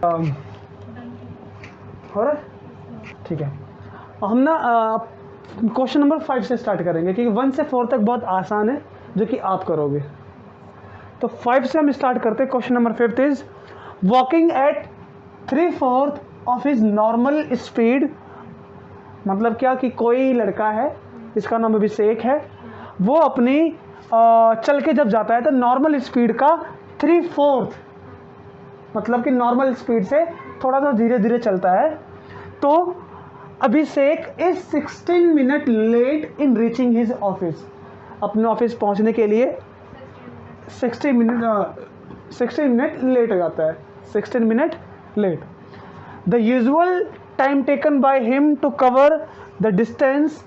हो रहा है? ठीक है, हम ना क्वेश्चन नंबर 5 से स्टार्ट करेंगे, क्योंकि 1 से 4 तक बहुत आसान है, जो कि आप करोगे। तो 5 से हम स्टार्ट करते हैं। Question number 5 is walking at 3/4 of his normal speed. मतलब क्या कि कोई लड़का है, इसका नाम अभिषेक है, वो अपनी चल के जब जाता है तो नॉर्मल स्पीड का 3/4, मतलब कि नॉर्मल स्पीड से थोड़ा सा धीरे धीरे चलता है। तो Abhishek is 16 minute late in reaching his office. अपने ऑफिस पहुंचने के लिए 16 मिनट लेट हो जाता है, 16 minute late. The usual time taken by him to cover the distance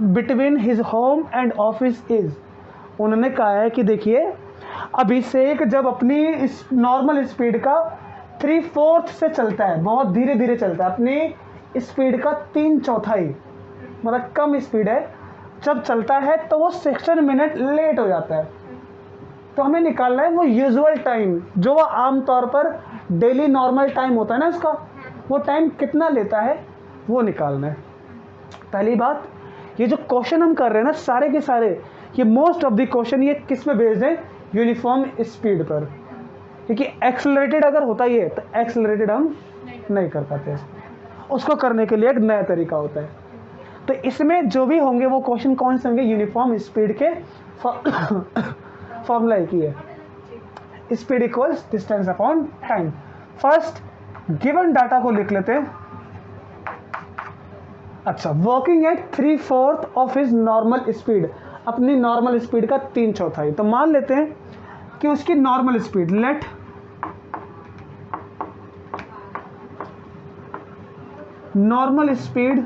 between his home and office is. उन्होंने कहा है कि देखिए, अभिषेक जब अपनी इस नॉर्मल स्पीड का 3/4 से चलता है, बहुत धीरे धीरे चलता है, अपनी स्पीड का 3/4, मतलब कम स्पीड है, जब चलता है तो वो 16 मिनट लेट हो जाता है। तो हमें निकालना है वो यूजुअल टाइम, जो वो आमतौर पर डेली नॉर्मल टाइम होता है ना इसका, वो टाइम कितना लेता है वो निकालना है। पहली बात, ये जो क्वेश्चन हम कर रहे हैं ना, सारे के सारे, ये मोस्ट ऑफ द क्वेश्चन ये किस पे बेस्ड है? यूनिफॉर्म स्पीड पर। क्योंकि एक्सेलरेटेड अगर होता ही है तो एक्सेलरेटेड हम नहीं कर पाते, उसको करने के लिए एक नया तरीका होता है। तो इसमें जो भी होंगे वो क्वेश्चन कौन से होंगे? यूनिफॉर्म स्पीड के फॉर्मूला एक ही है, speed equals distance upon time. First given data को लिख लेते हैं। अच्छा, working at 3/4 of his normal speed, अपनी नॉर्मल स्पीड का 3/4। तो मान लेते हैं कि उसकी normal speed, let normal speed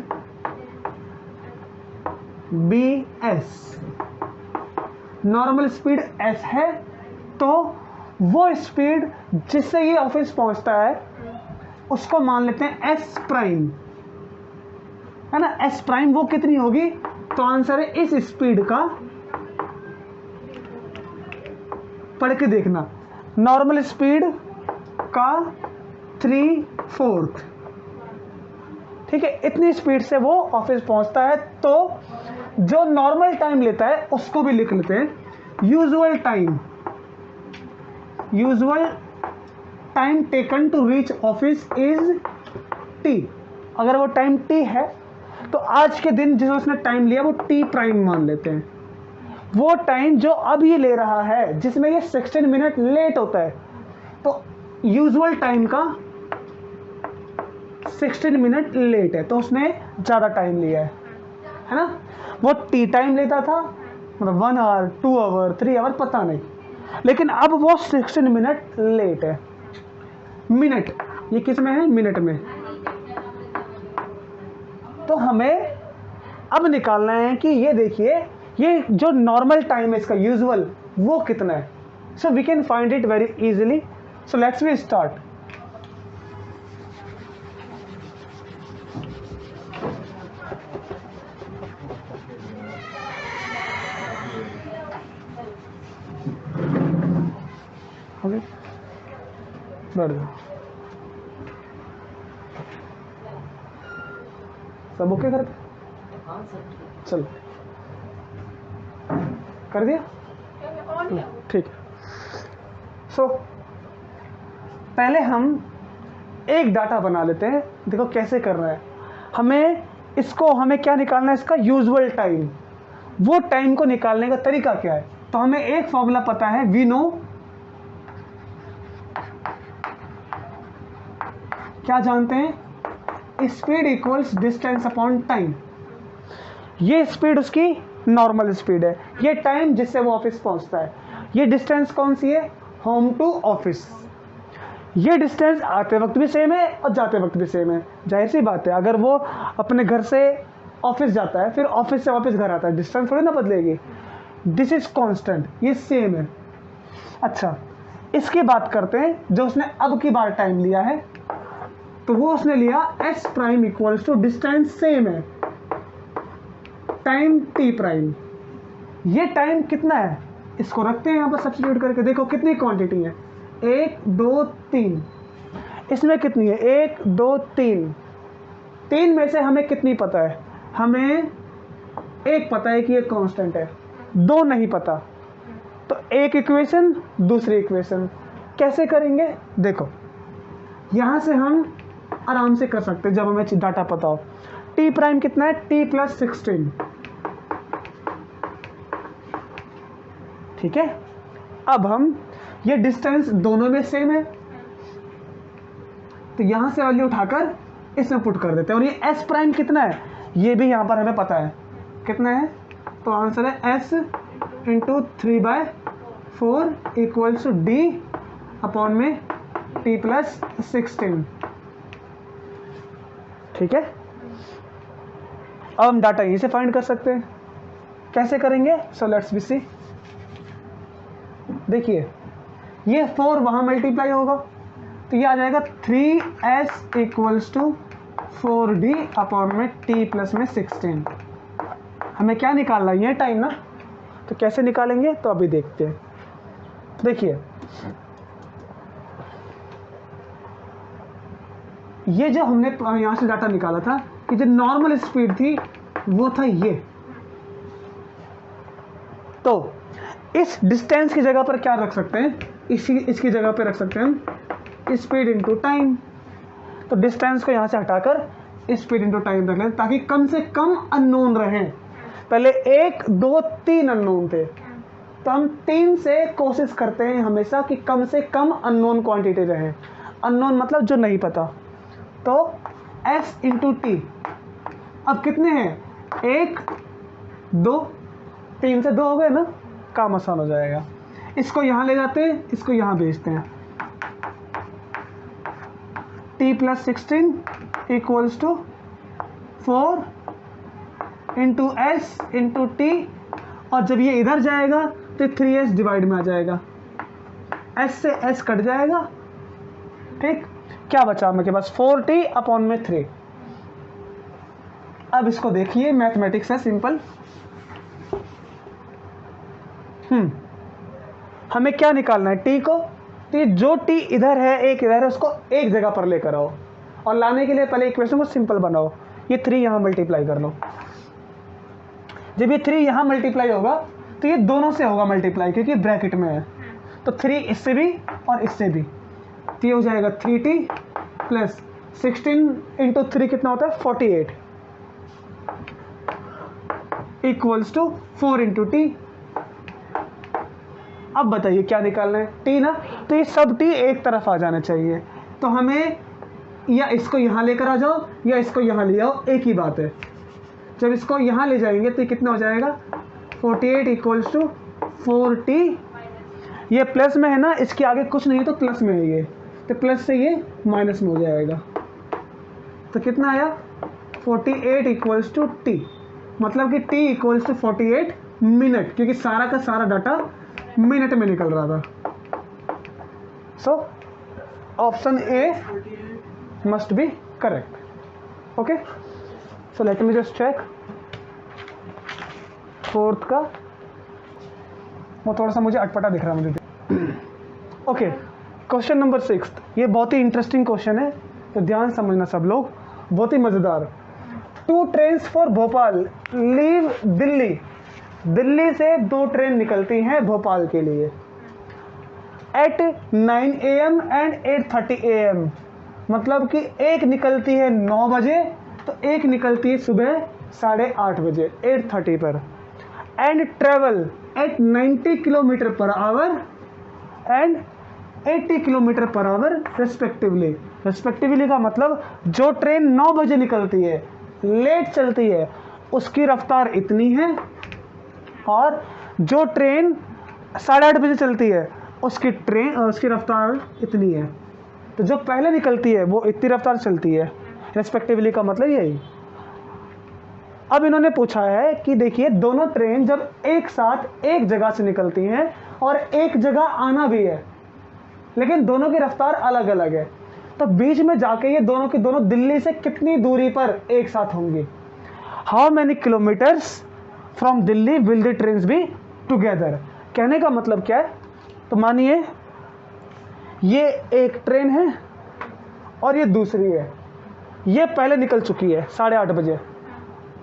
be S, normal speed S है, तो वो स्पीड जिससे ये ऑफिस पहुंचता है उसको मान लेते हैं एस प्राइम, है ना। एस प्राइम वो कितनी होगी? तो आंसर है इस स्पीड का, पढ़ के देखना, नॉर्मल स्पीड का 3/4, ठीक है। इतनी स्पीड से वो ऑफिस पहुंचता है। तो जो नॉर्मल टाइम लेता है उसको भी लिख लेते हैं। Usual time taken to reach office is T. अगर वो टाइम टी है तो आज के दिन जिस उसने टाइम लिया वो टी प्राइम मान लेते हैं। वो टाइम जो अब ये ले रहा है जिसमें ये 16 मिनट लेट होता है, तो यूजुअल टाइम का 16 मिनट लेट है, तो उसने ज़्यादा टाइम लिया है ना। वो टी टाइम लेता था, मतलब 1 आवर, 2 आवर, 3 आवर, पता नहीं, लेकिन अब वो 16 मिनट लेट है। मिनट, ये किस में है? मिनट में। तो हमें अब निकालना है कि ये देखिए, ये जो नॉर्मल टाइम है इसका यूजुअल, वो कितना है। So we can find it very easily. So let's we start. Okay, बैठ जाओ। सब ओके कर? चलो, कर दिया? ठीक है। सो पहले हम एक डाटा बना लेते हैं। देखो कैसे कर रहा है। हमें क्या निकालना है? इसका यूजुअल टाइम। वो टाइम को निकालने का तरीका क्या है? तो हमें एक फॉर्मूला पता है, वी नो, क्या जानते हैं? Speed equals distance upon time. ये स्पीड उसकी नॉर्मल स्पीड है, ये टाइम जिससे वो ऑफिस पहुंचता है। ये डिस्टेंस कौन सी है? Home to office. ये डिस्टेंस आते वक्त भी सेम है और जाते वक्त भी सेम है। जाहिर सी बात है, अगर वो अपने घर से ऑफिस जाता है फिर ऑफिस से वापस घर आता है, डिस्टेंस थोड़ी ना बदलेगी। दिस इज कांस्टेंट, ये सेम है। अच्छा, इसकी बात करते हैं जो उसने अब की बार टाइम लिया है। तो वो उसने लिया S prime equals to distance same है, टाइम टी प्राइम। ये टाइम कितना है? इसको रखते हैं यहाँ पर सब्स्टिट्यूट करके। देखो कितनी क्वांटिटी है, 1 2 3। इसमें कितनी है, 1 2 3, 3 में से हमें कितनी पता है, हमें एक पता है कि ये कांस्टेंट है, 2 नहीं पता। तो एक इक्वेशन दूसरी इक्वेशन कैसे करेंगे, देखो यहाँ से हम आराम से कर सकते हैं जब हमें डाटा पता हो। टी प्राइम कितना है, टी प्लस 16, ठीक है। अब हम ये डिस्टेंस दोनों में सेम है, तो यहां से वैल्यू उठाकर इसमें पुट कर देते हैं। और ये एस प्राइम कितना है, ये भी यहां पर हमें पता है कितना है, तो आंसर है S into 3/4 equals to D upon में टी प्लस 16, ठीक है। अब हम डाटा यहीं से फाइंड कर सकते हैं, कैसे करेंगे, सो लेट्स बी सी। देखिए ये 4 वहां मल्टीप्लाई होगा, तो ये आ जाएगा 3s equals to 4d upon में t प्लस में 16। हमें क्या निकालना है, ये टाइम ना, तो कैसे निकालेंगे, तो अभी देखते हैं। देखिए ये जो हमने यहाँ से डाटा निकाला था कि जो नॉर्मल स्पीड थी वो था ये, तो इस डिस्टेंस की जगह पर क्या रख सकते हैं, इसकी जगह पे रख सकते हैं हम स्पीड इंटू टाइम। तो डिस्टेंस को यहाँ से हटाकर स्पीड इंटू टाइम रख लें, ताकि कम से कम अननोन रहें। पहले 1 2 3 अननोन थे, तो हम 3 से कोशिश करते हैं हमेशा कि कम से कम अननोन क्वांटिटी रहे। अननोन मतलब जो नहीं पता, तो s इंटू टी। अब कितने हैं, 1 2, 3 से 2 हो गए ना, काम आसान हो जाएगा। इसको यहाँ ले जाते हैं, इसको यहाँ भेजते हैं, t plus 16 equals to 4 into S into T, और जब ये इधर जाएगा तो 3s डिवाइड में आ जाएगा, s से s कट जाएगा, ठीक। क्या बचा मेरे पास, 4t अपॉन में 3। अब इसको देखिए, मैथमेटिक्स है सिंपल। हमें क्या निकालना है, t को, तो जो t इधर है एक इधर है, उसको एक जगह पर लेकर आओ, और लाने के लिए पहले इक्वेशन को सिंपल बनाओ। ये 3 यहाँ मल्टीप्लाई कर लो, जब ये 3 यहाँ मल्टीप्लाई होगा तो ये दोनों से होगा मल्टीप्लाई, क्योंकि ब्रैकेट में है, तो 3 इससे भी और इससे भी, तो ये हो जाएगा 3t प्लस 16 इंटू 3 कितना होता है, 48 इक्वल्स टू 4 इंटू टी। अब बताइए क्या निकालना है, टी ना, तो ये सब टी एक तरफ आ जाना चाहिए। तो हमें या इसको यहाँ लेकर आ जाओ या इसको यहाँ ले आओ, एक ही बात है। जब इसको यहाँ ले जाएंगे तो ये कितना हो जाएगा, 48 इक्वल्स टू 4t। ये प्लस में है ना, इसके आगे कुछ नहीं तो प्लस में है ये, तो प्लस से ये माइनस में हो जाएगा, तो कितना आया 48 इक्वल्स टू टी, मतलब कि t इक्वल्स टू 48 मिनट, क्योंकि सारा का सारा डाटा मिनट में निकल रहा था। So option A must be correct. Okay, so let me just check fourth का, वो थोड़ा सा मुझे अटपटा दिख रहा है मुझे। ओके, क्वेश्चन नंबर 6, ये बहुत ही इंटरेस्टिंग क्वेश्चन है, तो ध्यान समझना सब लोग, बहुत ही मज़ेदार। 2 trains for Bhopal leave Delhi, Delhi से 2 ट्रेन निकलती हैं भोपाल के लिए एट 9 AM एंड 8:30 AM, मतलब कि एक निकलती है 9 बजे, तो एक निकलती है सुबह 8:30 बजे 8:30 पर, and travel eight 90 kilometre per our and 80 kilometre per our respectively. Respectively का मतलब जो ट्रेन 9 बजे निकलती है, लेट चलती है, उसकी रफ्तार इतनी है, और जो ट्रेन 8:30 बजे चलती है उसकी रफ्तार इतनी है। तो जो पहले निकलती है वो इतनी रफ्तार चलती है, रेस्पेक्टिवली का मतलब यही। अब इन्होंने पूछा है कि देखिए दोनों ट्रेन जब एक साथ एक जगह से निकलती हैं और एक जगह आना भी है, लेकिन दोनों की रफ्तार अलग अलग है, तो बीच में जाके ये दोनों की दोनों दिल्ली से कितनी दूरी पर एक साथ होंगी, how many kilometres from Delhi will the trains be together. कहने का मतलब क्या है, तो मानिए ये एक ट्रेन है और ये दूसरी है, ये पहले निकल चुकी है 8:30 बजे,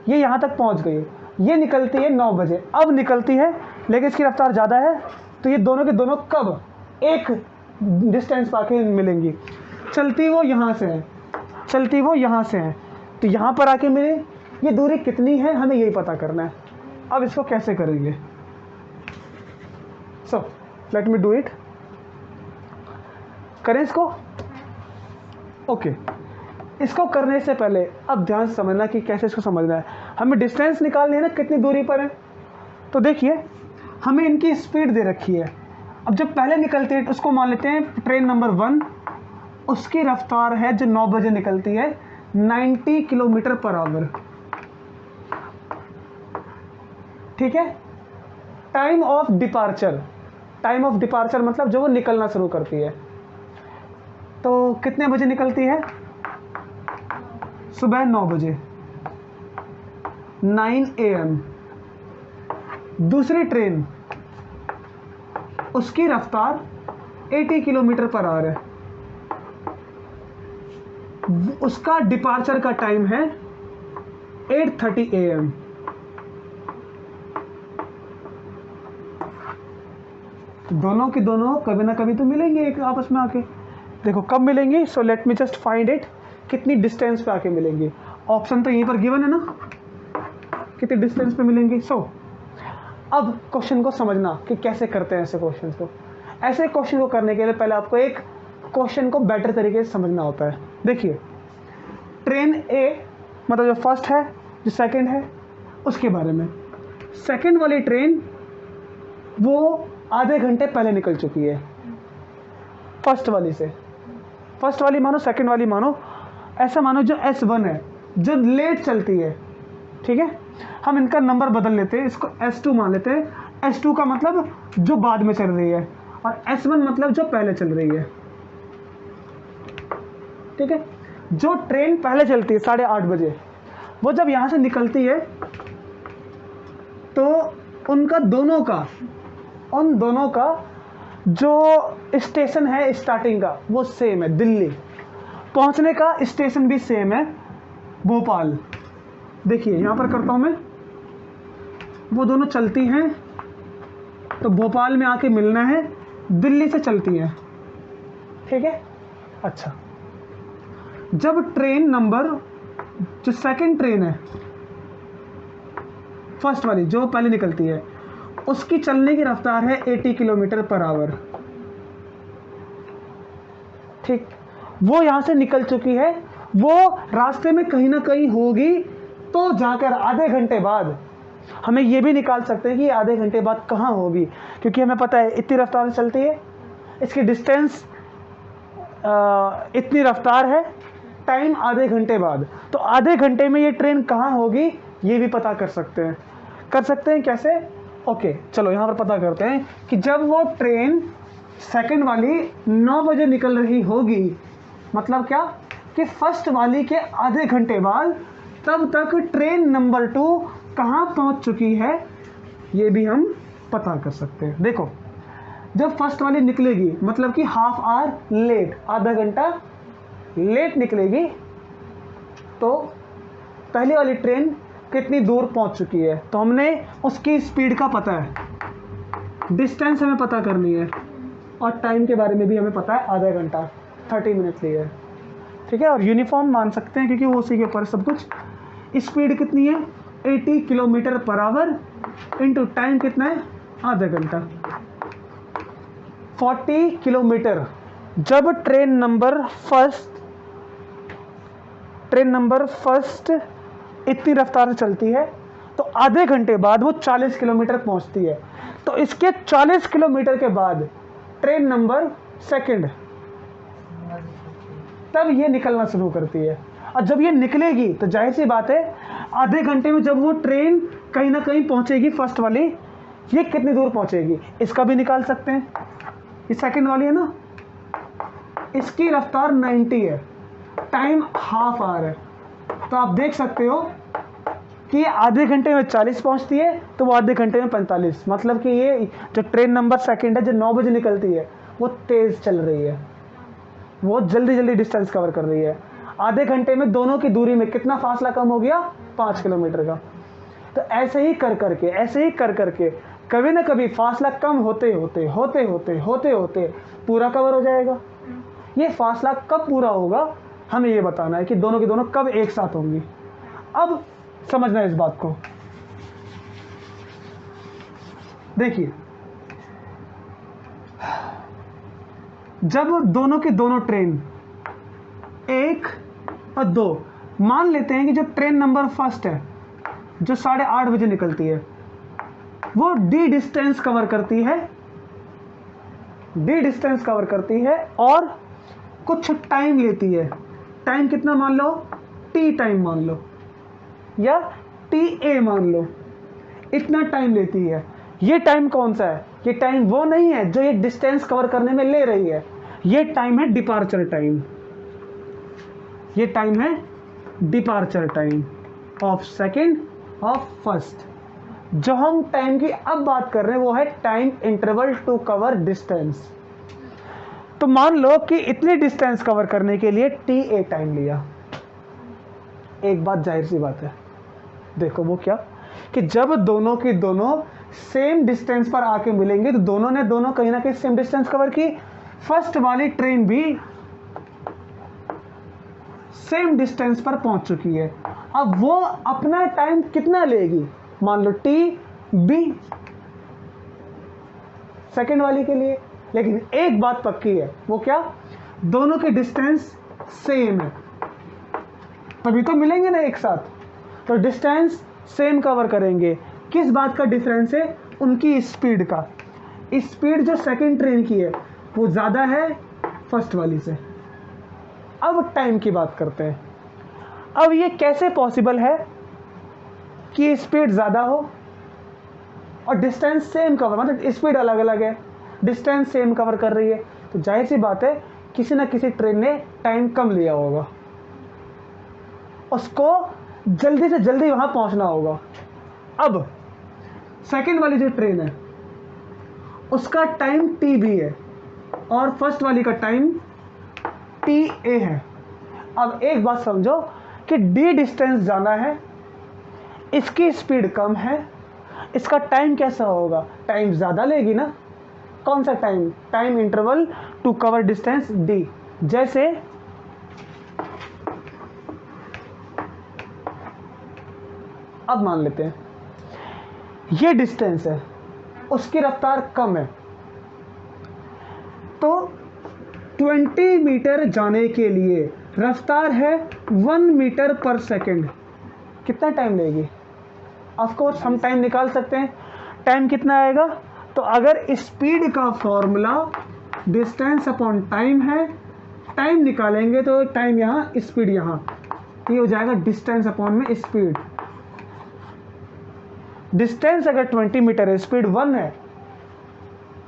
ये यहाँ तक पहुँच गई, ये निकलती है 9 बजे, अब निकलती है, लेकिन इसकी रफ्तार ज़्यादा है, तो ये दोनों के दोनों कब एक डिस्टेंस पाके मिलेंगी। चलती वो यहाँ से है, चलती वो यहाँ से है, तो यहाँ पर आके मिले, ये दूरी कितनी है हमें यही पता करना है। अब इसको कैसे करेंगे? सो लेट मी डू इट। करें इसको? ओके। इसको करने से पहले अब ध्यान से समझना कि कैसे इसको समझना है। हमें डिस्टेंस निकालनी है ना, कितनी दूरी पर है। तो देखिए हमें इनकी स्पीड दे रखी है। अब जब पहले निकलती है उसको मान लेते हैं ट्रेन नंबर 1, उसकी रफ्तार है जो 9 बजे निकलती है 90 किलोमीटर पर आवर। ठीक है। Time of departure, time of departure मतलब जो वो निकलना शुरू करती है, तो कितने बजे निकलती है? सुबह 9 बजे, 9 AM। दूसरी ट्रेन, उसकी रफ्तार 80 किलोमीटर पर आवर है, उसका डिपार्चर का टाइम है 8:30 AM। दोनों के दोनों कभी ना कभी तो मिलेंगे एक आपस में आके। देखो कब मिलेंगे, सो let me just find it, कितनी डिस्टेंस पे आके मिलेंगे। ऑप्शन तो यहीं पर गिवन है ना, कितनी डिस्टेंस पे मिलेंगी। सो अब क्वेश्चन को समझना कि कैसे करते हैं ऐसे क्वेश्चन को। ऐसे क्वेश्चन को करने के लिए पहले आपको एक क्वेश्चन को बेटर तरीके से समझना होता है। देखिए ट्रेन ए मतलब जो फर्स्ट है, जो सेकंड है, उसके बारे में। सेकंड वाली ट्रेन वो आधे घंटे पहले निकल चुकी है फर्स्ट वाली से। फर्स्ट वाली मानो, सेकंड वाली मानो, ऐसा मानो जो S1 है जो लेट चलती है। ठीक है, हम इनका नंबर बदल लेते हैं, इसको S2 मान लेते हैं। S2 का मतलब जो बाद में चल रही है और S1 मतलब जो पहले चल रही है। ठीक है, जो ट्रेन पहले चलती है 8:30 बजे, वो जब यहाँ से निकलती है तो उनका दोनों का, उन दोनों का जो स्टेशन है स्टार्टिंग का वो सेम है, दिल्ली। पहुंचने का स्टेशन भी सेम है, भोपाल। देखिए यहाँ पर करता हूँ मैं, वो दोनों चलती हैं तो भोपाल में आके मिलना है, दिल्ली से चलती है। ठीक है। अच्छा, जब ट्रेन नंबर, जो सेकंड ट्रेन है, फर्स्ट वाली जो पहले निकलती है, उसकी चलने की रफ्तार है 80 किलोमीटर पर आवर। ठीक, वो यहाँ से निकल चुकी है, वो रास्ते में कहीं ना कहीं होगी, तो जाकर आधे घंटे बाद हमें ये भी निकाल सकते हैं कि आधे घंटे बाद कहाँ होगी, क्योंकि हमें पता है इतनी रफ्तार से चलती है, इसकी डिस्टेंस इतनी रफ्तार है, टाइम आधे घंटे बाद, तो आधे घंटे में ये ट्रेन कहाँ होगी ये भी पता कर सकते हैं। कर सकते हैं कैसे? ओके, चलो यहाँ पर पता करते हैं कि जब वो ट्रेन सेकंड वाली 9 बजे निकल रही होगी, मतलब क्या कि फर्स्ट वाली के आधे घंटे बाद तब तक ट्रेन नंबर 2 कहाँ पहुँच चुकी है, ये भी हम पता कर सकते हैं। देखो जब फर्स्ट वाली निकलेगी मतलब कि हाफ आवर लेट, आधा घंटा लेट निकलेगी, तो पहली वाली ट्रेन कितनी दूर पहुंच चुकी है, तो हमने उसकी स्पीड का पता है, डिस्टेंस हमें पता करनी है, और टाइम के बारे में भी हमें पता है, आधा घंटा 30 मिनट ली है। ठीक है, और यूनिफॉर्म मान सकते हैं क्योंकि वो उसी के ऊपर सब कुछ। स्पीड कितनी है? 80 kilometre per our into time कितना है? आधा घंटा, 40 किलोमीटर। जब ट्रेन नंबर फर्स्ट इतनी रफ्तार से चलती है तो आधे घंटे बाद वो 40 किलोमीटर पहुंचती है, तो इसके 40 किलोमीटर के बाद ट्रेन नंबर सेकंड, तब ये निकलना शुरू करती है। और जब ये निकलेगी तो जाहिर सी बात है आधे घंटे में जब वो ट्रेन कहीं ना कहीं पहुंचेगी फर्स्ट वाली, ये कितनी दूर पहुंचेगी इसका भी निकाल सकते हैं। ये सेकंड वाली है ना, इसकी रफ्तार 90 है, टाइम हाफ आवर है, तो आप देख सकते हो कि आधे घंटे में 40 पहुंचती है, तो वो आधे घंटे में 45, मतलब कि ये जो ट्रेन नंबर सेकंड है जो 9 बजे निकलती है वो तेज़ चल रही है। वो जल्दी जल्दी डिस्टेंस कवर कर रही है। आधे घंटे में दोनों की दूरी में कितना फासला कम हो गया? 5 किलोमीटर का। तो ऐसे ही कर करके कभी ना कभी फासला कम होते होते पूरा कवर हो जाएगा। ये फासला कब पूरा होगा हमें ये बताना है कि दोनों की दोनों कब एक साथ होंगी। अब समझना है इस बात को। देखिए, जब दोनों की दोनों ट्रेन 1 और 2, मान लेते हैं कि जो ट्रेन नंबर फर्स्ट है जो 8:30 बजे निकलती है वो डी डिस्टेंस कवर करती है और कुछ टाइम लेती है। टाइम कितना मान लो? टी टाइम मान लो या टी ए मान लो, इतना टाइम लेती है। ये टाइम कौन सा है? ये टाइम वो नहीं है जो ये डिस्टेंस कवर करने में ले रही है। ये टाइम है डिपार्चर टाइम। ये टाइम है departure time of second of first. जो हम टाइम की अब बात कर रहे हैं वो है time interval to cover distance. तो मान लो कि इतनी डिस्टेंस कवर करने के लिए टी ए टाइम लिया। एक बात जाहिर सी बात है, देखो वो क्या कि जब दोनों की दोनों सेम डिस्टेंस पर आके मिलेंगे तो दोनों ने दोनों कहीं ना कहीं सेम डिस्टेंस कवर की। फर्स्ट वाली ट्रेन भी सेम डिस्टेंस पर पहुंच चुकी है। अब वो अपना टाइम कितना लेगी? मान लो टी बी सेकंड वाली के लिए। लेकिन एक बात पक्की है, वो क्या? दोनों के डिस्टेंस सेम है, तभी तो मिलेंगे ना एक साथ। तो डिस्टेंस सेम कवर करेंगे। किस बात का डिफरेंस है? उनकी स्पीड का। स्पीड जो सेकंड ट्रेन की है वो ज़्यादा है फर्स्ट वाली से। अब टाइम की बात करते हैं। अब ये कैसे पॉसिबल है कि स्पीड ज़्यादा हो और डिस्टेंस सेम कवर, मतलब स्पीड अलग अलग है, डिस्टेंस सेम कवर कर रही है? तो जाहिर सी बात है किसी ना किसी ट्रेन ने टाइम कम लिया होगा, उसको जल्दी से जल्दी वहाँ पहुँचना होगा। अब सेकंड वाली जो ट्रेन है उसका टाइम टी बी है और फर्स्ट वाली का टाइम टी ए है। अब एक बात समझो कि डी डिस्टेंस जाना है, इसकी स्पीड कम है, इसका टाइम कैसा होगा? टाइम ज़्यादा लेगी ना। कौन सा time? Time interval to cover distance D. जैसे अब मान लेते हैं ये डिस्टेंस है, उसकी रफ्तार कम है, तो 20 मीटर जाने के लिए रफ्तार है 1 मीटर पर सेकंड। कितना टाइम लेगी? ऑफ कोर्स हम टाइम निकाल सकते हैं। टाइम कितना आएगा? तो अगर स्पीड का फॉर्मूला डिस्टेंस अपॉन टाइम है, टाइम निकालेंगे तो टाइम यहाँ, स्पीड यहाँ, ये हो जाएगा डिस्टेंस अपॉन में स्पीड। डिस्टेंस अगर 20 मीटर है, स्पीड 1 है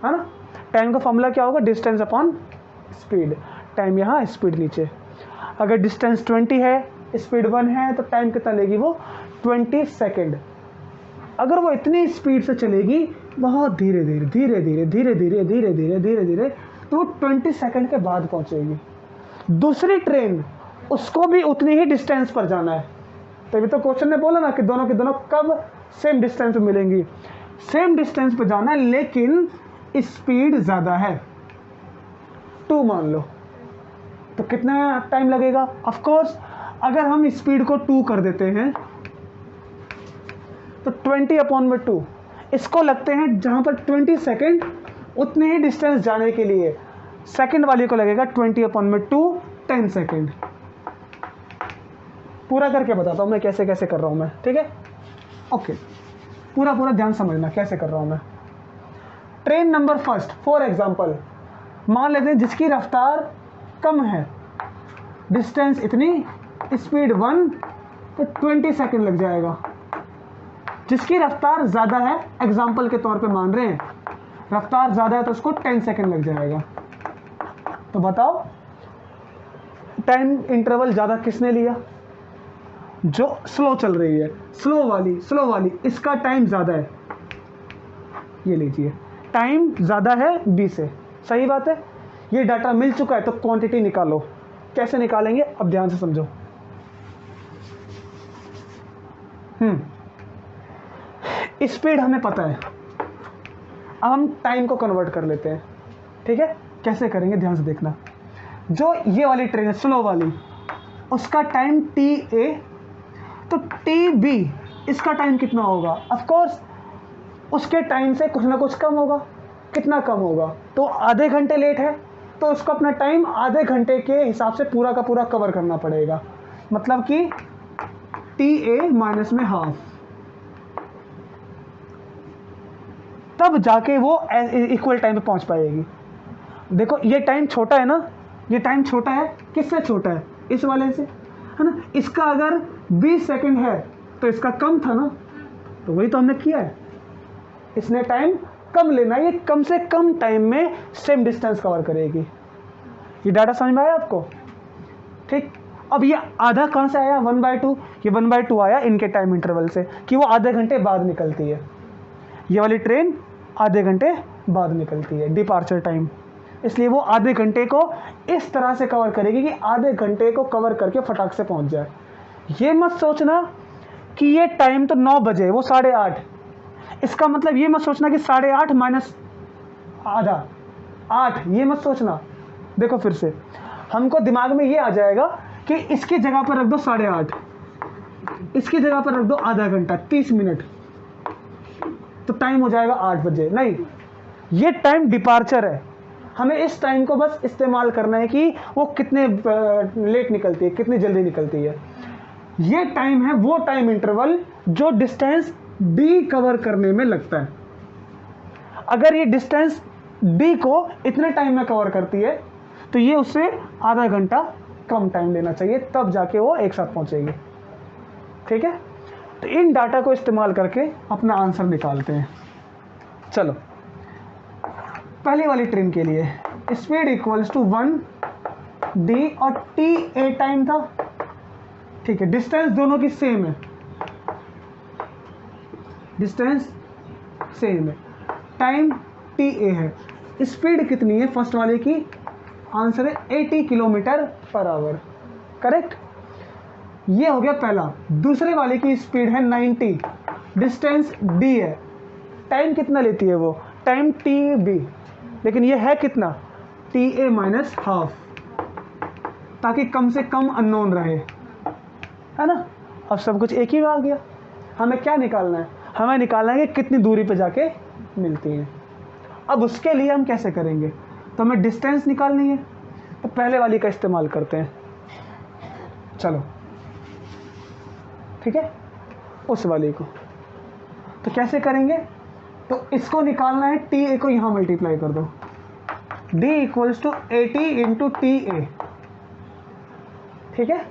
ना। टाइम का फॉर्मूला क्या होगा? Distance upon speed. टाइम यहाँ, स्पीड नीचे। अगर डिस्टेंस 20 है, स्पीड 1 है, तो टाइम कितना लेगी वो? 20 सेकेंड। अगर वो इतनी स्पीड से चलेगी बहुत धीरे धीरे धीरे धीरे धीरे धीरे धीरे धीरे धीरे धीरे, तो वो 20 सेकेंड के बाद पहुंचेगी। दूसरी ट्रेन उसको भी उतनी ही डिस्टेंस पर जाना है। तभी तो क्वेश्चन ने बोला ना कि दोनों के दोनों कब सेम डिस्टेंस पे मिलेंगी। सेम डिस्टेंस पे जाना है लेकिन स्पीड ज़्यादा है, 2 मान लो, तो कितना टाइम लगेगा? ऑफ कोर्स अगर हम स्पीड को 2 कर देते हैं तो 20 अपॉन में 2, इसको लगते हैं जहाँ पर 20 सेकेंड, उतने ही डिस्टेंस जाने के लिए सेकेंड वाली को लगेगा 20 अपॉन में 2, 10 सेकेंड। पूरा करके बताता हूँ मैं कैसे कैसे कर रहा हूँ मैं, ठीक है? ओके, पूरा ध्यान समझना कैसे कर रहा हूँ मैं। Train number first for example मान लेते हैं जिसकी रफ्तार कम है, डिस्टेंस इतनी, स्पीड 1, तो 20 सेकेंड लग जाएगा। जिसकी रफ्तार ज़्यादा है, एग्जांपल के तौर पे मान रहे हैं रफ्तार ज़्यादा है, तो उसको 10 सेकेंड लग जाएगा। तो बताओ टाइम इंटरवल ज़्यादा किसने लिया? जो स्लो चल रही है, स्लो वाली इसका टाइम ज़्यादा है। ये लीजिए, टाइम ज़्यादा है बी से, सही बात है। ये डाटा मिल चुका है तो क्वांटिटी निकालो। कैसे निकालेंगे अब ध्यान से समझो। स्पीड हमें पता है, अब हम टाइम को कन्वर्ट कर लेते हैं। ठीक है, कैसे करेंगे ध्यान से देखना। जो ये वाली ट्रेन है स्लो वाली, उसका टाइम टी ए, तो टी बी इसका टाइम कितना होगा? ऑफ कोर्स उसके टाइम से कुछ ना कुछ कम होगा। कितना कम होगा? तो आधे घंटे लेट है तो उसको अपना टाइम आधे घंटे के हिसाब से पूरा का पूरा कवर करना पड़ेगा। मतलब कि टी ए माइनस में हाफ, तब जाके वो इक्वल टाइम पे पहुंच पाएगी। देखो ये टाइम छोटा है ना, ये टाइम छोटा है। किससे छोटा है? इस वाले से, है ना। इसका अगर 20 सेकंड है तो इसका कम था ना, तो वही तो हमने किया है। इसने टाइम कम लेना है, ये कम से कम टाइम में सेम डिस्टेंस कवर करेगी। ये डाटा समझ में आया आपको? ठीक। अब ये आधा कहाँ से आया? 1/2। ये 1/2 आया इनके टाइम इंटरवल से, कि वो आधे घंटे बाद निकलती है। ये वाली ट्रेन आधे घंटे बाद निकलती है, डिपार्चर टाइम। इसलिए वो आधे घंटे को इस तरह से कवर करेगी कि आधे घंटे को कवर करके फटाक से पहुंच जाए। ये मत सोचना कि ये टाइम तो 9 बजे, वो 8:30। इसका मतलब ये मत सोचना कि 8:30 माइनस आधा 8, ये मत सोचना। देखो फिर से हमको दिमाग में ये आ जाएगा कि इसकी जगह पर रख दो 8:30, इसकी जगह पर रख दो आधा घंटा 30 मिनट, तो टाइम हो जाएगा 8 बजे। नहीं, ये टाइम डिपार्चर है। हमें इस टाइम को बस इस्तेमाल करना है कि वो कितने लेट निकलती है, कितनी जल्दी निकलती है। ये टाइम है वो टाइम इंटरवल जो डिस्टेंस डी कवर करने में लगता है। अगर ये डिस्टेंस डी को इतने टाइम में कवर करती है तो ये उससे आधा घंटा कम टाइम लेना चाहिए, तब जाके वो एक साथ पहुंचेगी। ठीक है, तो इन डाटा को इस्तेमाल करके अपना आंसर निकालते हैं। चलो, पहली वाली ट्रेन के लिए स्पीड इक्वल्स टू 1 डी और टी ए टाइम था। ठीक है, डिस्टेंस दोनों की सेम है, डिस्टेंस सेम है, टाइम टी ए है। स्पीड कितनी है फर्स्ट वाले की? आंसर है 80 किलोमीटर पर आवर। करेक्ट, ये हो गया पहला। दूसरे वाले की स्पीड है 90, डिस्टेंस डी है, टाइम कितना लेती है वो? टाइम टी बी, लेकिन ये है कितना? टी ए माइनस हाफ, ताकि कम से कम अननोन रहे, है ना। अब सब कुछ एक ही में आ गया। हमें क्या निकालना है? हमें निकालना है कि कितनी दूरी पे जाके मिलती है। अब उसके लिए हम कैसे करेंगे? तो हमें डिस्टेंस निकालनी है, तो पहले वाली का इस्तेमाल करते हैं। चलो, ठीक है, उस वाली को तो कैसे करेंगे? तो इसको निकालना है, टी ए को यहाँ मल्टीप्लाई कर दो, d equals to 80 into T A. ठीक है,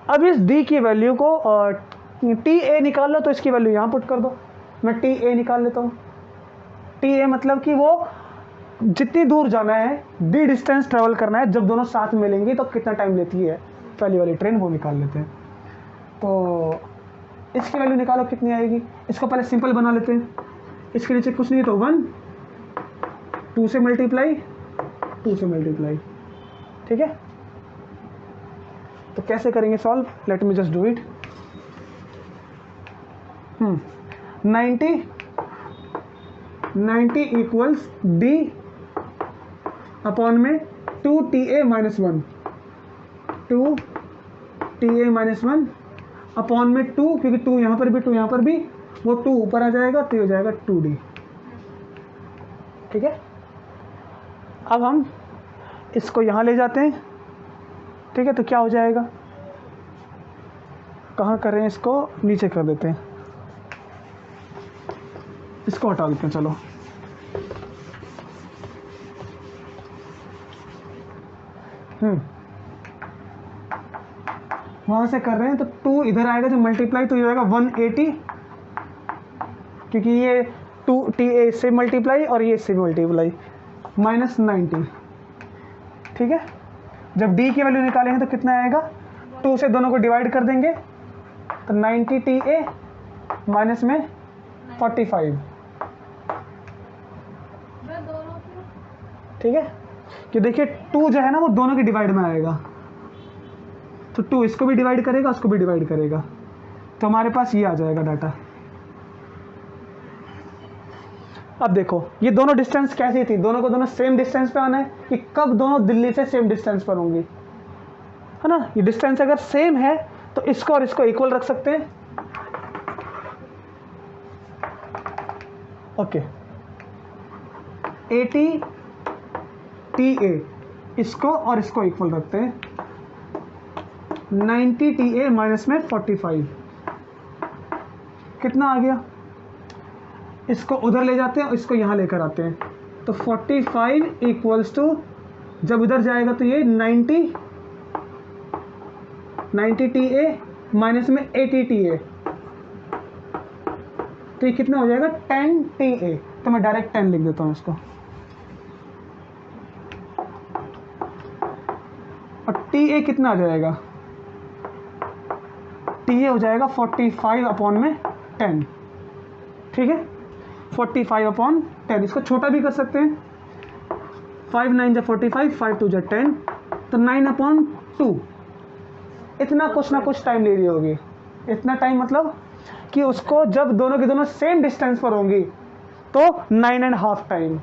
अब इस d की वैल्यू को टी ए निकाल लो, तो इसकी वैल्यू यहाँ पुट कर दो। मैं टी ए निकाल लेता हूँ। टी ए मतलब कि वो जितनी दूर जाना है, d डिस्टेंस ट्रेवल करना है, जब दोनों साथ मिलेंगी तो कितना टाइम लेती है पहली वाली ट्रेन, वो निकाल लेते हैं। तो इसकी वैल्यू निकालो कितनी आएगी। इसको पहले सिंपल बना लेते हैं। इसके नीचे कुछ नहीं, तो 1, 2 से मल्टीप्लाई, 2 से मल्टीप्लाई। ठीक है, तो कैसे करेंगे solve? Late me just do it. 90 equals D upon में 2 T A minus 1, 2 T A minus 1 upon में 2, क्योंकि 2 यहाँ पर भी 2 यहाँ पर भी, वो 2 ऊपर आ जाएगा तो ये हो जाएगा 2d। ठीक है, अब हम इसको यहाँ ले जाते हैं। ठीक है, तो क्या हो जाएगा? कहाँ करें इसको? नीचे कर देते हैं, इसको हटा देते हैं। चलो, वहाँ से कर रहे हैं तो 2 इधर आएगा, जो मल्टीप्लाई तो ये आएगा 180, क्योंकि ये 2 टी ए से मल्टीप्लाई और ये से मल्टीप्लाई, माइनस 90। ठीक है, जब d की वैल्यू निकालेंगे तो कितना आएगा? 2 से दोनों को डिवाइड कर देंगे तो 90 टी ए माइनस में 45। ठीक है, कि देखिए 2 जो है ना वो दोनों के डिवाइड में आएगा, तो 2 इसको भी डिवाइड करेगा, उसको भी डिवाइड करेगा, तो हमारे पास ये आ जाएगा डाटा। अब देखो ये दोनों डिस्टेंस कैसी थी, दोनों को दोनों सेम डिस्टेंस पे आना है कि कब दोनों दिल्ली से सेम डिस्टेंस पर होंगी, है ना। ये डिस्टेंस अगर सेम है तो इसको और इसको इक्वल रख सकते हैं। ओके, 80 TA इसको और इसको इक्वल रखते हैं, 90 TA माइनस में 45 कितना आ गया, इसको उधर ले जाते हैं, इसको यहाँ लेकर आते हैं, तो 45 इक्वल्स टू, जब उधर जाएगा तो ये 90 TA माइनस में 80 TA, तो ये कितना हो जाएगा 10 TA। तो मैं डायरेक्ट 10 लिख देता हूँ इसको, और TA कितना आ जाएगा, TA हो जाएगा 45 अपॉन में 10, ठीक है, 45 अपॉन 10। इसको छोटा भी कर सकते हैं, 5 9 जा 45, 5 2 जा 10, तो 9 अपॉन 2। इतना कुछ ना कुछ टाइम ले रही होगी, इतना टाइम मतलब कि उसको जब दोनों के दोनों सेम डिस्टेंस पर होंगी तो 9.5 टाइम,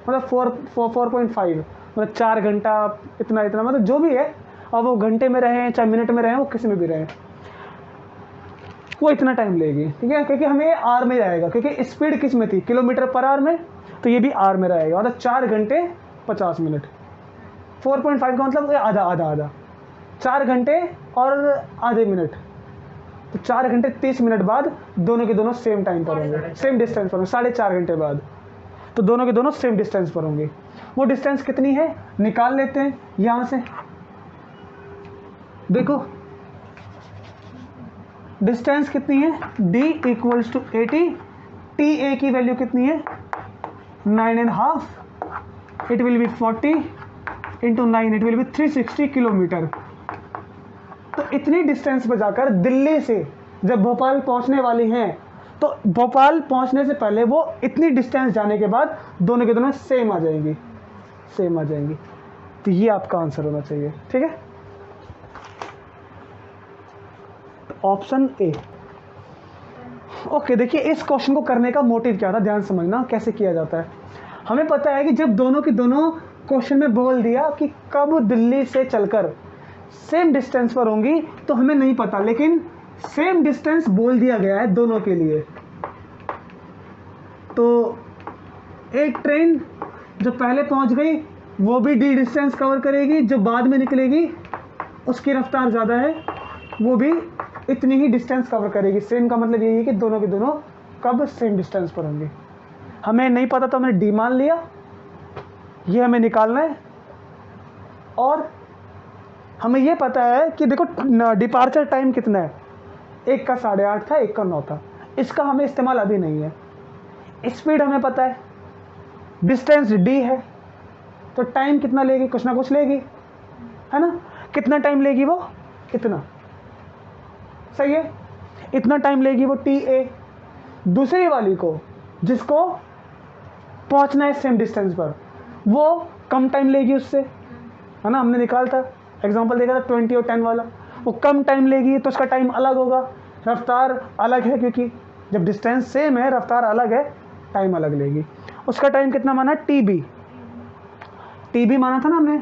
मतलब 4.5, मतलब 4 घंटा, इतना मतलब जो भी है, और वो घंटे में रहें चाहे मिनट में रहें, वो किसी में भी रहें, वो इतना टाइम लेगी, ठीक है, क्योंकि हमें आर में रहेगा, क्योंकि स्पीड किस में थी, किलोमीटर पर आवर में, तो ये भी आर में रहेगा, मतलब 4 घंटे 50 मिनट। 4.5 का मतलब आधा आधा आधा, 4 घंटे और आधे मिनट, तो 4 घंटे 30 मिनट बाद दोनों के दोनों सेम टाइम पर होंगे, सेम डिस्टेंस पर होंगे, 4.5 घंटे बाद तो दोनों के दोनों सेम डिस्टेंस पर होंगे। वो डिस्टेंस कितनी है निकाल लेते हैं यहाँ से, देखो डिस्टेंस कितनी है, d इक्वल्स टू 80, TA की वैल्यू कितनी है 9.5, it will B 40 into 9, it will B 360 kilometre. तो इतनी डिस्टेंस पर जाकर दिल्ली से जब भोपाल पहुंचने वाली हैं, तो भोपाल पहुंचने से पहले वो इतनी डिस्टेंस जाने के बाद दोनों के दोनों सेम आ जाएंगी, सेम आ जाएंगी। तो ये आपका आंसर होना चाहिए, ठीक है, ऑप्शन ए। ओके, देखिए इस क्वेश्चन को करने का मोटिव क्या था, ध्यान समझना कैसे किया जाता है। हमें पता है कि जब दोनों के दोनों क्वेश्चन में बोल दिया कि कब दिल्ली से चलकर सेम डिस्टेंस पर होंगी, तो हमें नहीं पता, लेकिन सेम डिस्टेंस बोल दिया गया है दोनों के लिए। तो एक ट्रेन जो पहले पहुंच गई वो भी डी डिस्टेंस कवर करेगी, जो बाद में निकलेगी उसकी रफ्तार ज़्यादा है, वो भी इतनी ही डिस्टेंस कवर करेगी। सेम का मतलब यही है कि दोनों के दोनों कब सेम डिस्टेंस पर होंगे। हमें नहीं पता तो हमने डी मान लिया, ये हमें निकालना है। और हमें ये पता है कि देखो डिपार्चर टाइम कितना है, एक का 8:30 था, एक का 9 था, इसका हमें इस्तेमाल अभी नहीं है। स्पीड हमें पता है, डिस्टेंस डी है, तो टाइम कितना लेगी, कुछ ना कुछ लेगी, है ना। कितना टाइम लेगी वो, इतना, सही है, इतना टाइम लेगी वो TA। दूसरी वाली को जिसको पहुंचना है सेम डिस्टेंस पर, वो कम टाइम लेगी उससे, है ना। हमने निकाला था, एग्जांपल देखा था 20 और 10 वाला, वो कम टाइम लेगी तो उसका टाइम अलग होगा, रफ्तार अलग है, क्योंकि जब डिस्टेंस सेम है रफ्तार अलग है, टाइम अलग लेगी। उसका टाइम कितना माना, TB माना था ना हमने,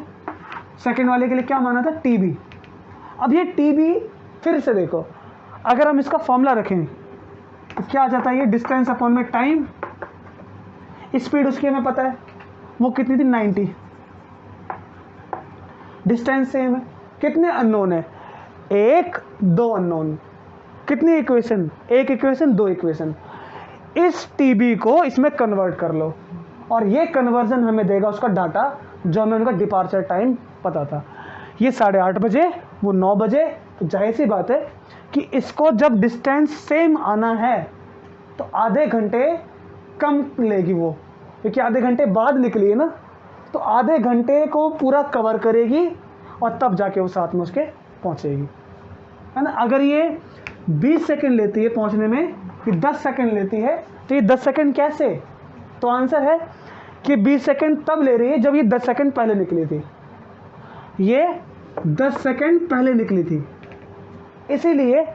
सेकंड वाले के लिए क्या माना था, TB। अब ये TB फिर से देखो, अगर हम इसका फॉर्मूला रखें तो क्या आ जाता है, ये डिस्टेंस अपॉन में टाइम, स्पीड उसकी हमें पता है वो कितनी थी 90, डिस्टेंस सेम है, कितने अननोन है, 1 2 अननोन, कितनी इक्वेशन, एक इक्वेशन 2 इक्वेशन। इस TB को इसमें कन्वर्ट कर लो और ये कन्वर्जन हमें देगा उसका डाटा, जो हमें उनका डिपार्चर टाइम पता था। ये 8:30 बजे, वो 9 बजे, तो जाहिर सी बात है कि इसको जब डिस्टेंस सेम आना है तो आधे घंटे कम लेगी वो, क्योंकि आधे घंटे बाद निकली है ना, तो आधे घंटे को पूरा कवर करेगी और तब जाके वो साथ में उसके पहुंचेगी, है ना। अगर ये 20 सेकंड लेती है पहुंचने में, कि 10 सेकंड लेती है, तो ये 10 सेकंड कैसे, तो आंसर है कि 20 सेकंड तब ले रही है जब ये 10 सेकंड पहले निकली थी, ये 10 सेकंड पहले निकली थी, इसीलिए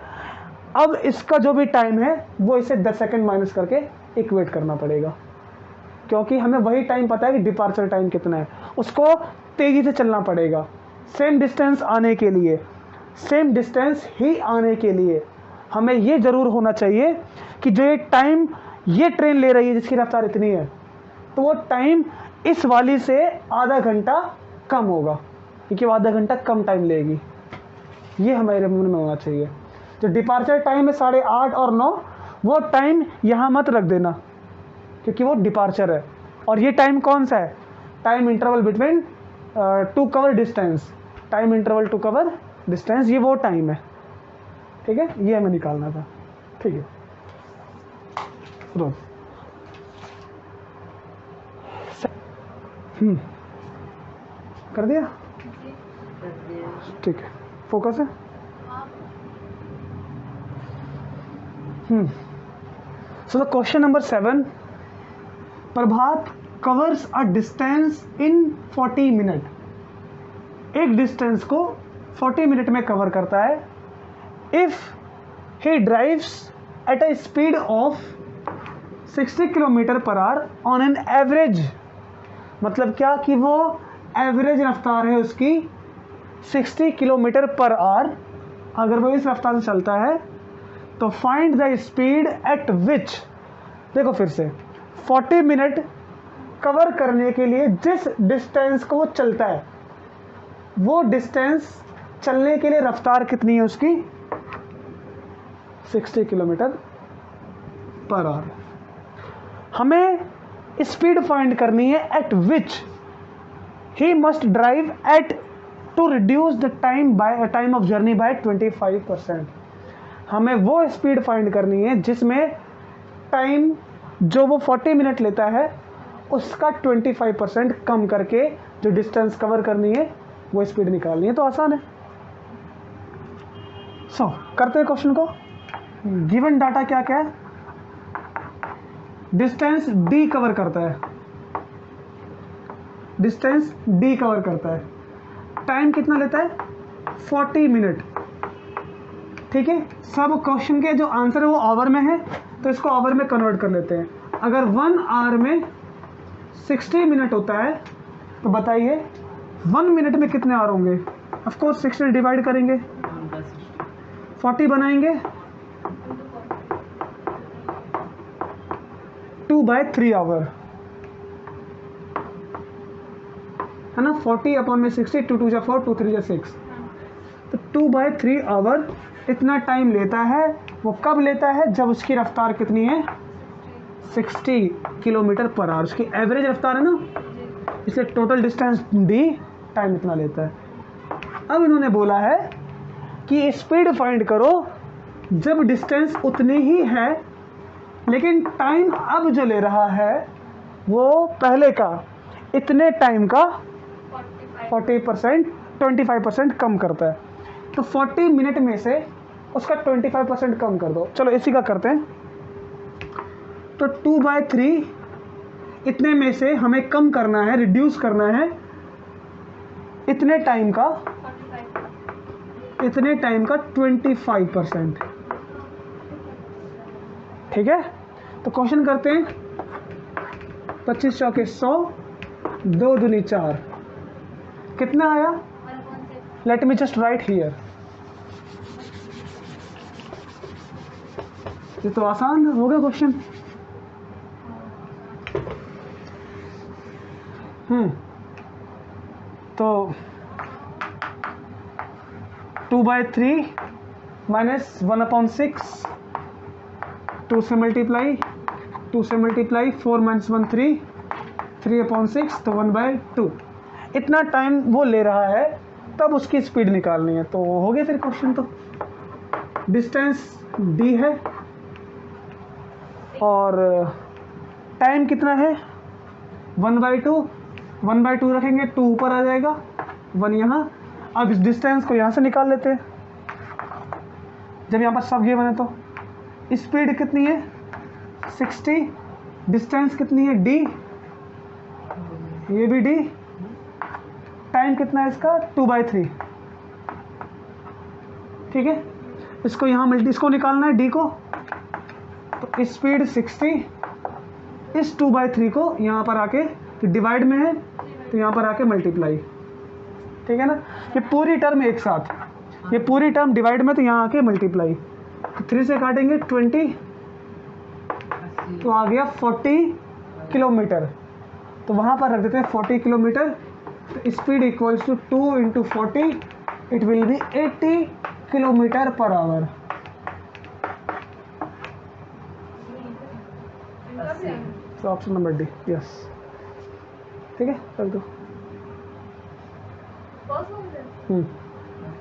अब इसका जो भी टाइम है वो इसे 10 सेकंड माइनस करके इक्वेट करना पड़ेगा, क्योंकि हमें वही टाइम पता है कि डिपार्चर टाइम कितना है, उसको तेज़ी से चलना पड़ेगा। सेम डिस्टेंस आने के लिए, सेम डिस्टेंस ही आने के लिए हमें ये ज़रूर होना चाहिए कि जो ये टाइम ये ट्रेन ले रही है जिसकी रफ्तार इतनी है, तो वो टाइम इस वाली से आधा घंटा कम होगा, क्योंकि वो आधा घंटा कम टाइम लेगी। ये हमारे मन में होना चाहिए। जो डिपार्चर टाइम है 8:30 और 9, वो टाइम यहाँ मत रख देना, क्योंकि वो डिपार्चर है। और ये टाइम कौन सा है? Time interval between to cover distance, time interval to cover distance, ये वो टाइम है। ठीक है, ये हमें निकालना था। ठीक है, कर दिया? ठीक है, फोकस है। So the question number 7, Prabhat covers a distance in 40 minute. एक डिस्टेंस को 40 मिनट में कवर करता है। If he drives at a speed of 60 kilometre per hour on an average, मतलब क्या कि वो एवरेज रफ्तार है उसकी 60 किलोमीटर पर आवर। अगर वो इस रफ्तार से चलता है तो फाइंड द स्पीड एट विच, देखो फिर से 40 मिनट कवर करने के लिए जिस डिस्टेंस को वो चलता है, वो डिस्टेंस चलने के लिए रफ्तार कितनी है उसकी? 60 किलोमीटर पर आवर। हमें स्पीड फाइंड करनी है at which he must drive at to reduce the time of journey by 25%। हमें वो स्पीड फाइंड करनी है जिसमें टाइम जो वो 40 मिनट लेता है उसका 25% कम करके जो डिस्टेंस कवर करनी है वो स्पीड निकालनी है। तो आसान है। करते हैं क्वेश्चन को। गिवन डाटा क्या क्या है? डिस्टेंस डी कवर करता है, डिस्टेंस डी कवर करता है। टाइम कितना लेता है? 40 मिनट। ठीक है, सब क्वेश्चन के जो आंसर है वो आवर में है, तो इसको आवर में कन्वर्ट कर लेते हैं। अगर 1 आवर में 60 मिनट होता है तो बताइए 1 मिनट में कितने आवर होंगे? ऑफ कोर्स 60 डिवाइड करेंगे, 40 बनाएंगे, 2/3 आवर है ना। 40 अपॉन में 60, 2 2 4, 2 3 6, तो 2/3 आवर इतना टाइम लेता है। वो कब लेता है? जब उसकी रफ्तार कितनी है? 60 किलोमीटर पर आवर। उसकी एवरेज रफ्तार है ना, इसलिए टोटल डिस्टेंस डी टाइम इतना लेता है। अब इन्होंने बोला है कि स्पीड फाइंड करो जब डिस्टेंस उतनी ही है लेकिन टाइम अब जो ले रहा है वो पहले का इतने टाइम का 40%, 25% कम करता है। तो 40 मिनट में से उसका 25% कम कर दो। चलो इसी का करते हैं। तो 2/3 इतने में से हमें कम करना है, रिड्यूस करना है इतने टाइम का 25%। ठीक है, तो क्वेश्चन करते हैं। 25 चौके 100, 2 दूनी 4, कितना आया? Late me just right here. ये तो आसान हो गया क्वेश्चन। तो 2/3 माइनस 1/6, 2 से मल्टीप्लाई, 4 माइनस 1 3, 3/6, तो 1/2 इतना टाइम वो ले रहा है, तब उसकी स्पीड निकालनी है। तो हो गया फिर क्वेश्चन। तो डिस्टेंस डी है और टाइम कितना है? 1/2, 1/2 रखेंगे, 2 ऊपर आ जाएगा, 1 यहाँ। अब इस डिस्टेंस को यहाँ से निकाल लेते हैं। जब यहाँ पर सब गिवन है तो स्पीड कितनी है? 60, डिस्टेंस कितनी है? डी, ये भी डी, टाइम कितना है इसका 2/3, ठीक है। इसको यहाँ इसको निकालना है डी को, तो स्पीड 60, इस 2/3 को यहाँ पर आके डिवाइड में है तो यहाँ पर आके मल्टीप्लाई, ठीक है ना। ये पूरी टर्म एक साथ, ये पूरी टर्म डिवाइड में तो यहाँ आके मल्टीप्लाई, तो 3 से काटेंगे 20, तो आ गया 40 किलोमीटर। तो वहाँ पर रख देते हैं 40 किलोमीटर, तो speed equals to 2 into 40, it will be 80 kilometre per hour. तो ऑप्शन नंबर डी, यस, ठीक है, कर दो।